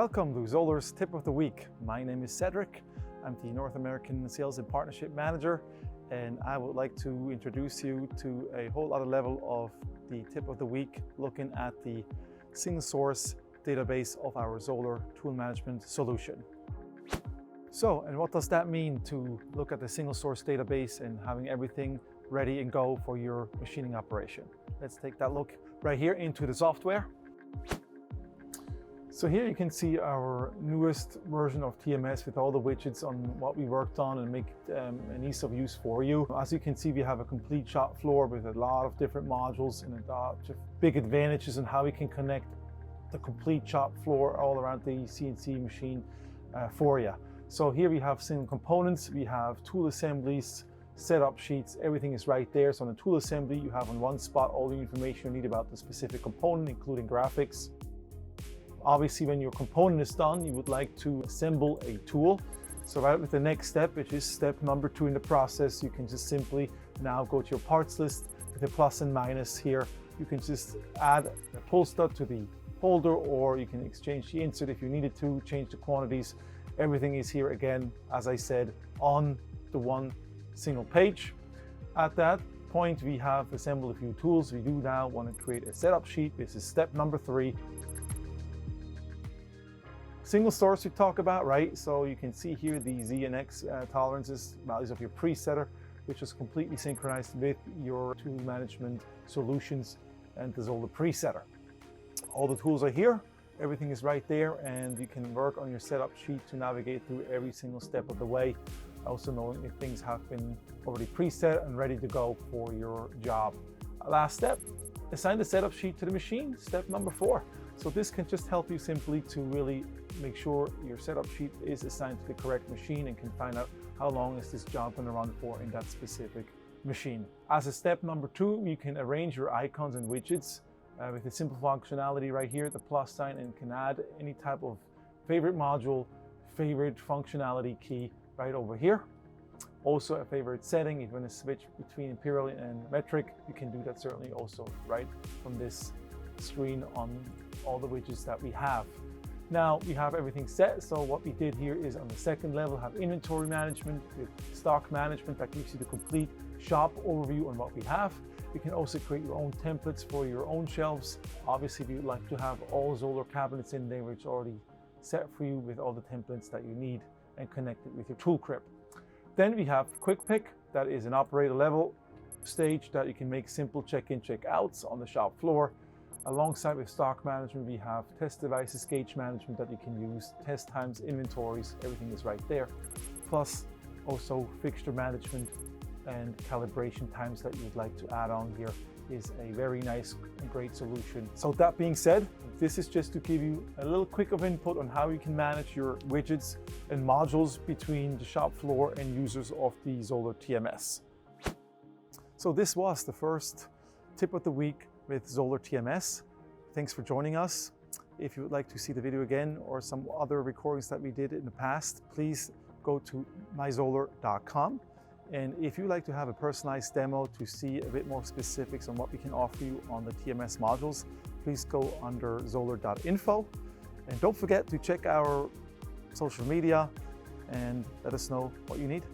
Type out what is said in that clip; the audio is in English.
Welcome to Zoller's Tip of the Week. My name is Cedric. I'm the North American Sales and Partnership Manager, and I would like to introduce you to a whole other level of the Tip of the Week, looking at the single source database of our Zoller tool management solution. So, and what does that mean to look at the single source database and having everything ready and go for your machining operation? Let's take that look right here into the software. So here you can see our newest version of TMS with all the widgets on what we worked on and make an ease of use for you. As you can see, we have a complete shop floor with a lot of different modules and a lot of big advantages on how we can connect the complete shop floor all around the CNC machine for you. So here we have single components, we have tool assemblies, setup sheets, everything is right there. So on the tool assembly, you have on one spot all the information you need about the specific component, including graphics. Obviously, when your component is done, you would like to assemble a tool. So right with the next step, which is step number 2 in the process, you can just simply now go to your parts list with the plus and minus here. You can just add a pull stud to the holder, or you can exchange the insert if you needed to, change the quantities. Everything is here again, as I said, on the one single page. At that point, we have assembled a few tools. We do now want to create a setup sheet. This is step number 3. Single source we talk about, right? So you can see here the Z and X tolerances, values of your presetter, which is completely synchronized with your tool management solutions and the Zoller presetter. All the tools are here, everything is right there, and you can work on your setup sheet to navigate through every single step of the way, also knowing if things have been already preset and ready to go for your job. Last step, assign the setup sheet to the machine, step number 4. So this can just help you simply to really make sure your setup sheet is assigned to the correct machine and can find out how long is this job going to run for in that specific machine. As a step number 2, you can arrange your icons and widgets with the simple functionality right here, the plus sign, and can add any type of favorite module, favorite functionality key right over here. Also a favorite setting, if you want to switch between imperial and metric, you can do that certainly also right from this screen on all the widgets that we have. Now we have everything set, so what we did here is on the second level have inventory management with stock management that gives you the complete shop overview on what we have. You can also create your own templates for your own shelves. Obviously, if you'd like to have all Zoller cabinets in there, which are already set for you with all the templates that you need and connected with your tool crib. Then we have quick pick, that is an operator level stage that you can make simple check-in, check-outs on the shop floor. Alongside with stock management, we have test devices, gauge management that you can use, test times, inventories, everything is right there. Plus also fixture management and calibration times that you'd like to add on here is a very nice and great solution. So that being said, this is just to give you a little quick of input on how you can manage your widgets and modules between the shop floor and users of the Zoller TMS. So this was the first tip of the week with Zoller TMS. Thanks for joining us. If you would like to see the video again or some other recordings that we did in the past, please go to myzoller.com. And if you'd like to have a personalized demo to see a bit more specifics on what we can offer you on the TMS modules, please go under zoller.info. And don't forget to check our social media and let us know what you need.